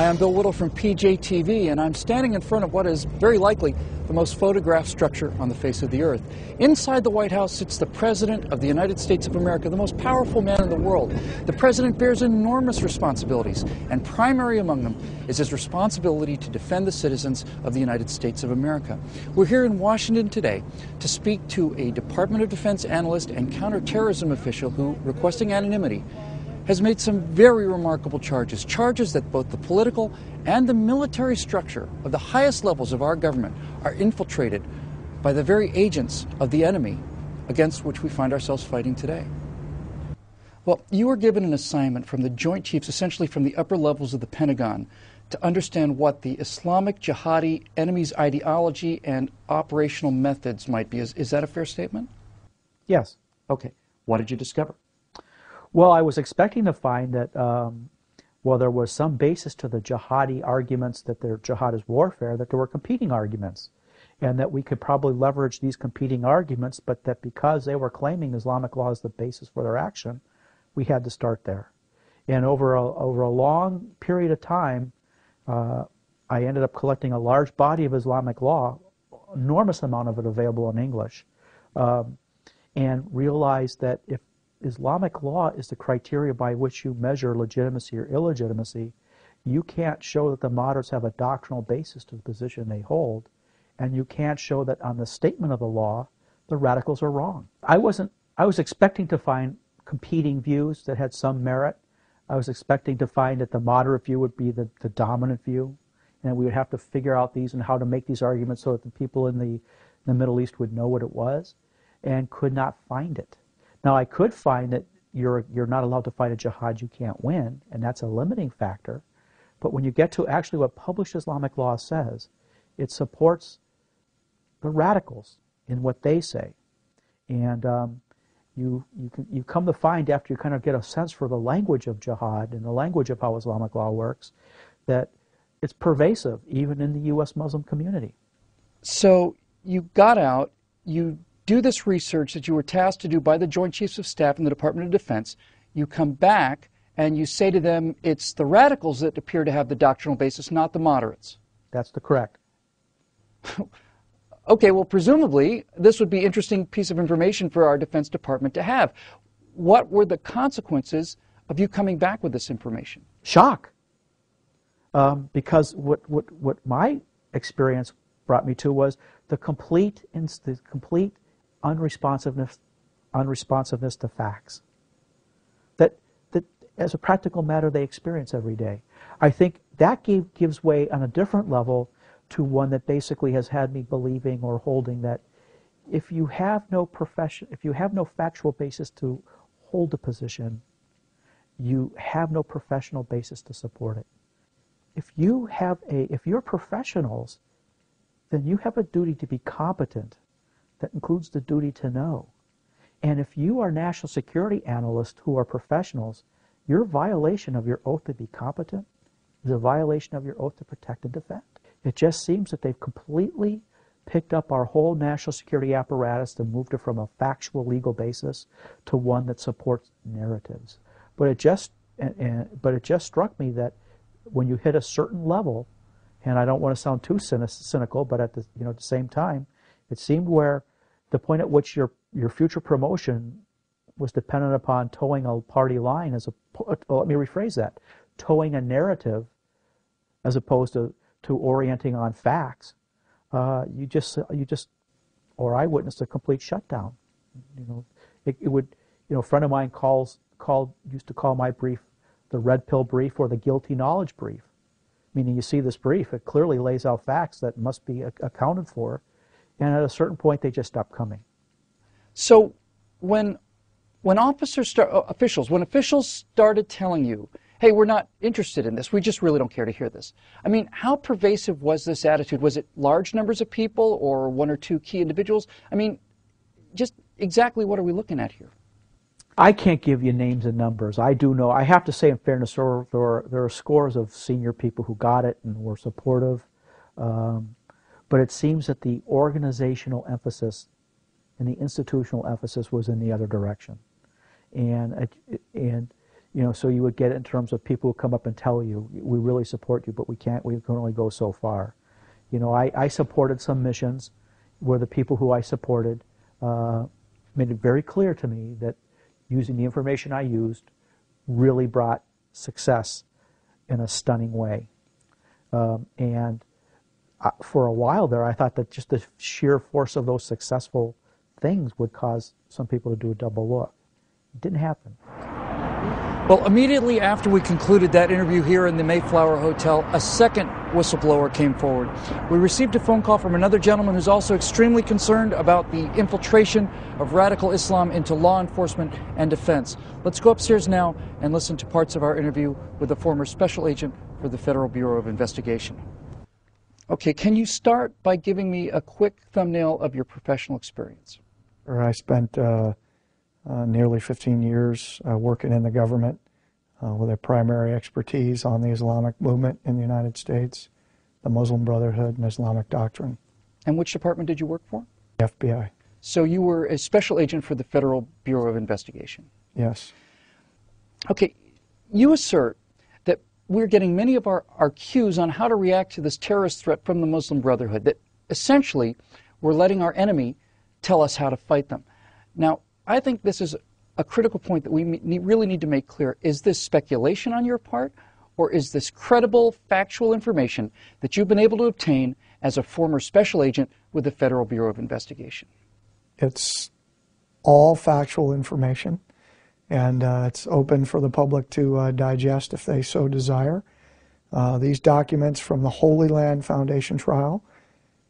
Hi, I'm Bill Whittle from PJTV, and I'm standing in front of what is very likely the most photographed structure on the face of the earth. Inside the White House sits the President of the United States of America, the most powerful man in the world. The President bears enormous responsibilities, and primary among them is his responsibility to defend the citizens of the United States of America. We're here in Washington today to speak to a Department of Defense analyst and counterterrorism official who, requesting anonymity, has made some very remarkable charges that both the political and the military structure of the highest levels of our government are infiltrated by the very agents of the enemy against which we find ourselves fighting today. Well, you were given an assignment from the Joint Chiefs, essentially from the upper levels of the Pentagon, to understand what the Islamic jihadi enemy's ideology and operational methods might be. Is that a fair statement? Yes. Okay. What did you discover? Well, I was expecting to find that, there was some basis to the jihadi arguments that jihad is warfare, that there were competing arguments, and that we could probably leverage these competing arguments, but that because they were claiming Islamic law as the basis for their action, we had to start there. And over a long period of time, I ended up collecting a large body of Islamic law, enormous amount of it available in English, and realized that if Islamic law is the criteria by which you measure legitimacy or illegitimacy, you can't show that the moderates have a doctrinal basis to the position they hold, and you can't show that on the statement of the law, the radicals are wrong. I was expecting to find competing views that had some merit. I was expecting to find that the moderate view would be the dominant view, and we would have to figure out these and how to make these arguments so that the people in the Middle East would know what it was, and could not find it. Now, I could find that you're not allowed to fight a jihad you can't win, and that's a limiting factor. But when you get to actually what published Islamic law says, it supports the radicals in what they say. And you come to find, after you kind of get a sense for the language of jihad and the language of how Islamic law works, that it's pervasive even in the U.S. Muslim community. So you got out, you do this research that you were tasked to do by the Joint Chiefs of Staff in the Department of Defense. You come back and you say to them, it's the radicals that appear to have the doctrinal basis, not the moderates. That's correct. Okay, well, presumably, this would be an interesting piece of information for our Defense Department to have. What were the consequences of you coming back with this information? Shock. Because what my experience brought me to was the complete unresponsiveness to facts that as a practical matter they experience every day. I think that gives way on a different level to one that basically has had me believing or holding that if you have no factual basis to hold a position, you have no professional basis to support it. If you're professionals, then you have a duty to be competent. That includes the duty to know. And if you are national security analysts who are professionals, your violation of your oath to be competent is a violation of your oath to protect and defend. It just seems that they've completely picked up our whole national security apparatus and moved it from a factual legal basis to one that supports narratives. But it just struck me that when you hit a certain level, and I don't want to sound too cynical, but at the same time, it seemed where the point at which your future promotion was dependent upon towing a party line let me rephrase that, towing a narrative as opposed to orienting on facts, you just or I witnessed a complete shutdown. A friend of mine used to call my brief the red pill brief or the guilty knowledge brief, meaning you see this brief, it clearly lays out facts that must be accounted for. And at a certain point, they just stopped coming. So when officials started telling you, hey, we're not interested in this, we just really don't care to hear this. I mean, how pervasive was this attitude? Was it large numbers of people or one or two key individuals? I mean, just exactly what are we looking at here? I can't give you names and numbers. I do know. I have to say, in fairness, there are scores of senior people who got it and were supportive. But it seems that the organizational emphasis and the institutional emphasis was in the other direction. And So you would get it in terms of people who come up and tell you, we really support you, but we can only go so far. I supported some missions where the people who I supported made it very clear to me that using the information I used really brought success in a stunning way. And for a while there, I thought that just the sheer force of those successful things would cause some people to do a double look. It didn't happen. Well, immediately after we concluded that interview here in the Mayflower Hotel, a second whistleblower came forward. We received a phone call from another gentleman who's also extremely concerned about the infiltration of radical Islam into law enforcement and defense. Let's go upstairs now and listen to parts of our interview with a former special agent for the Federal Bureau of Investigation. Okay, can you start by giving me a quick thumbnail of your professional experience? I spent nearly 15 years working in the government with a primary expertise on the Islamic movement in the United States, the Muslim Brotherhood, and Islamic doctrine. And which department did you work for? The FBI. So you were a special agent for the Federal Bureau of Investigation? Yes. Okay, you assert that we're getting many of our cues on how to react to this terrorist threat from the Muslim Brotherhood, that essentially we're letting our enemy tell us how to fight them. Now, I think this is a critical point that we really need to make clear. Is this speculation on your part, or is this credible, factual information that you've been able to obtain as a former special agent with the Federal Bureau of Investigation? It's all factual information, and it's open for the public to digest if they so desire. These documents from the Holy Land Foundation trial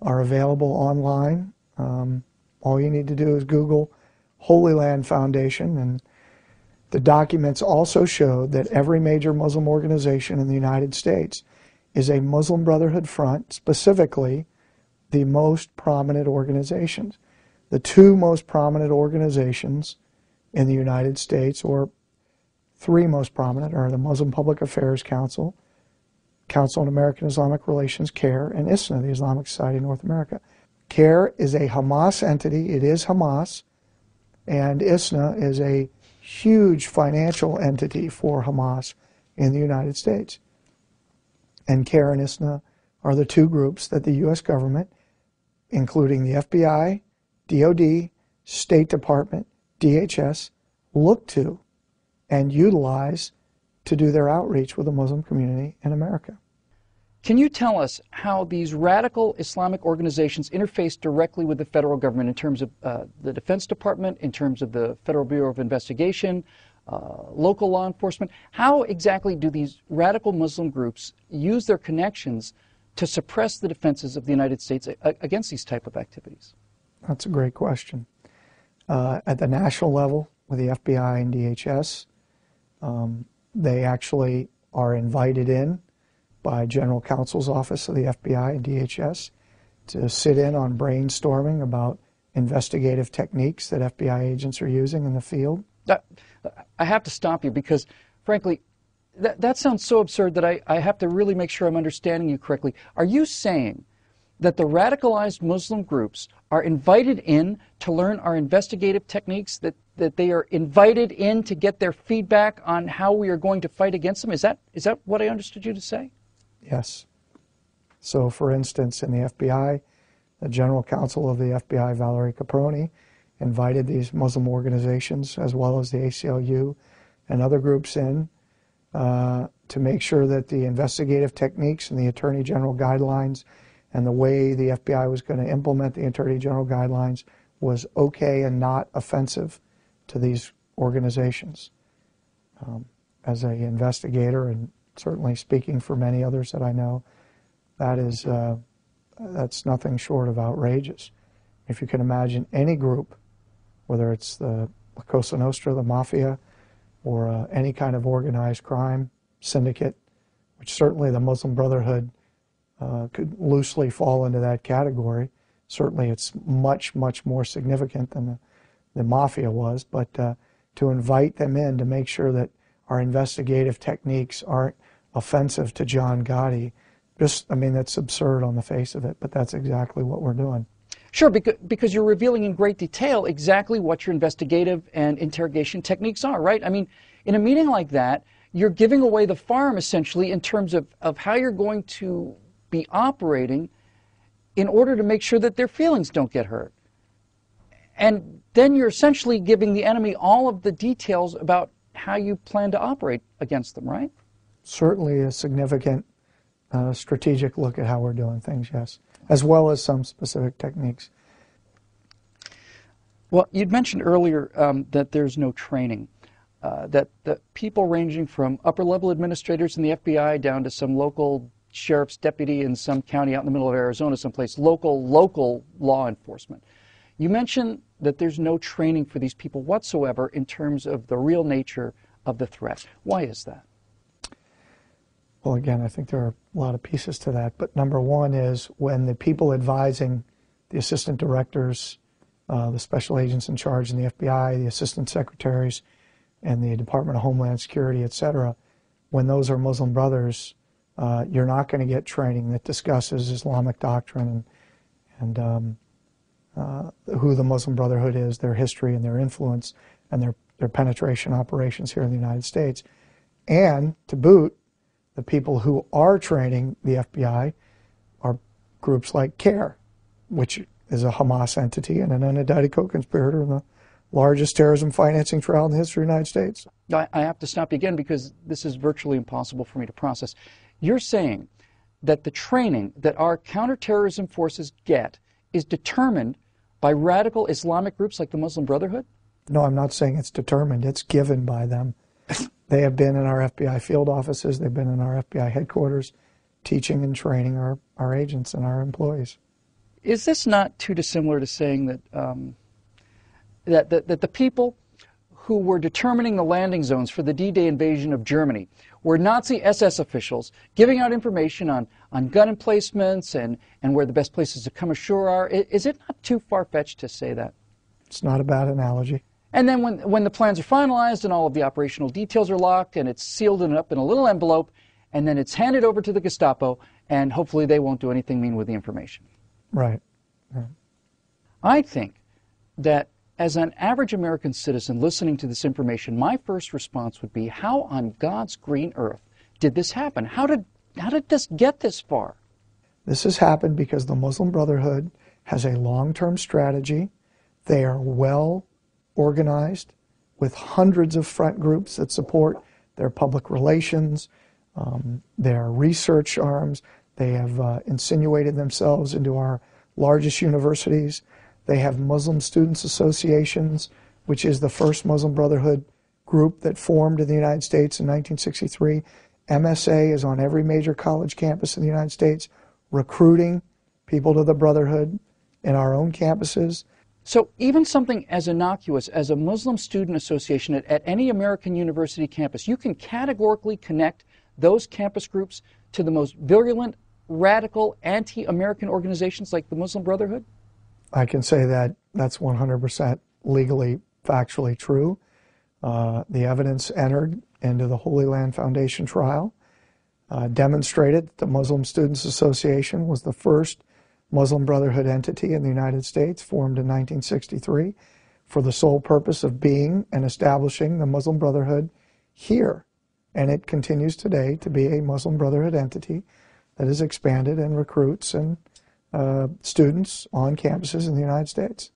are available online. All you need to do is Google Holy Land Foundation, and the documents also showed that every major Muslim organization in the United States is a Muslim Brotherhood front, specifically the most prominent organizations. The two most prominent organizations in the United States, or three most prominent, are the Muslim Public Affairs Council, Council on American Islamic Relations, Cair, and Isna, the Islamic Society of North America. Cair is a Hamas entity. It is Hamas. And Isna is a huge financial entity for Hamas in the United States. And Cair and Isna are the two groups that the U.S. government, including the FBI, DOD, State Department, DHS, look to and utilize to do their outreach with the Muslim community in America. Can you tell us how these radical Islamic organizations interface directly with the federal government in terms of the Defense Department, in terms of the Federal Bureau of Investigation, local law enforcement? How exactly do these radical Muslim groups use their connections to suppress the defenses of the United States against these type of activities? That's a great question. At the national level, with the FBI and DHS, they actually are invited in by General Counsel's Office of the FBI and DHS to sit in on brainstorming about investigative techniques that FBI agents are using in the field. I have to stop you because, frankly, that sounds so absurd that I have to really make sure I'm understanding you correctly. Are you saying that the radicalized Muslim groups are invited in to learn our investigative techniques, that they are invited in to get their feedback on how we are going to fight against them? Is that what I understood you to say? Yes. So, for instance, in the FBI, the General Counsel of the FBI, Valerie Caproni, invited these Muslim organizations, as well as the ACLU and other groups in, to make sure that the investigative techniques and the Attorney General guidelines and the way the FBI was going to implement the Attorney General guidelines was okay and not offensive to these organizations. As an investigator, and certainly speaking for many others that I know, that's nothing short of outrageous. If you can imagine any group, whether it's the Cosa Nostra, the Mafia, or any kind of organized crime syndicate, which certainly the Muslim Brotherhood could loosely fall into that category. Certainly it's much, much more significant than the Mafia was, but to invite them in to make sure that our investigative techniques aren't offensive to John Gotti, that's absurd on the face of it, but that's exactly what we're doing. Sure, because you're revealing in great detail exactly what your investigative and interrogation techniques are, right? I mean, In a meeting like that, you're giving away the farm, essentially, in terms of how you're going to be operating in order to make sure that their feelings don't get hurt. And then you're essentially giving the enemy all of the details about how you plan to operate against them, right? Certainly a significant strategic look at how we're doing things, yes, as well as some specific techniques. Well, you'd mentioned earlier that there's no training, that people ranging from upper-level administrators in the FBI down to some local sheriff's deputy in some county out in the middle of Arizona, someplace, local law enforcement. You mentioned that there's no training for these people whatsoever in terms of the real nature of the threat. Why is that? Well, again, I think there are a lot of pieces to that, but number one is when the people advising the assistant directors, the special agents in charge in the FBI, the assistant secretaries, and the Department of Homeland Security, etc., when those are Muslim brothers, you're not going to get training that discusses Islamic doctrine and who the Muslim Brotherhood is, their history and their influence, and their penetration operations here in the United States. And to boot, the people who are training the FBI are groups like Cair, which is a Hamas entity and an unindicted co-conspirator in the largest terrorism financing trial in the history of the United States. I have to stop you again because this is virtually impossible for me to process. You're saying that the training that our counterterrorism forces get is determined by radical Islamic groups like the Muslim Brotherhood? No, I'm not saying it's determined. It's given by them. They have been in our FBI field offices. They've been in our FBI headquarters teaching and training our agents and our employees. Is this not too dissimilar to saying that that the people who were determining the landing zones for the D-Day invasion of Germany were Nazi SS officials giving out information on gun emplacements and where the best places to come ashore are? Is it not too far-fetched to say that? It's not a bad analogy. And then when the plans are finalized and all of the operational details are locked and it's sealed and up in a little envelope, and then it's handed over to the Gestapo, and hopefully they won't do anything mean with the information. Right. Right. I think that as an average American citizen listening to this information, my first response would be, how on God's green earth did this happen? How did this get this far? This has happened because the Muslim Brotherhood has a long-term strategy. They are well organized with hundreds of front groups that support their public relations, their research arms. They have insinuated themselves into our largest universities. They have Muslim Students Associations, which is the first Muslim Brotherhood group that formed in the United States in 1963. MSA is on every major college campus in the United States, recruiting people to the Brotherhood in our own campuses. So even something as innocuous as a Muslim Student Association at any American university campus, you can categorically connect those campus groups to the most virulent, radical, anti-American organizations like the Muslim Brotherhood? I can say that that's 100% legally, factually true. The evidence entered into the Holy Land Foundation trial demonstrated that the Muslim Students Association was the first Muslim Brotherhood entity in the United States, formed in 1963, for the sole purpose of being and establishing the Muslim Brotherhood here. And it continues today to be a Muslim Brotherhood entity that is expanded and recruits and students on campuses in the United States.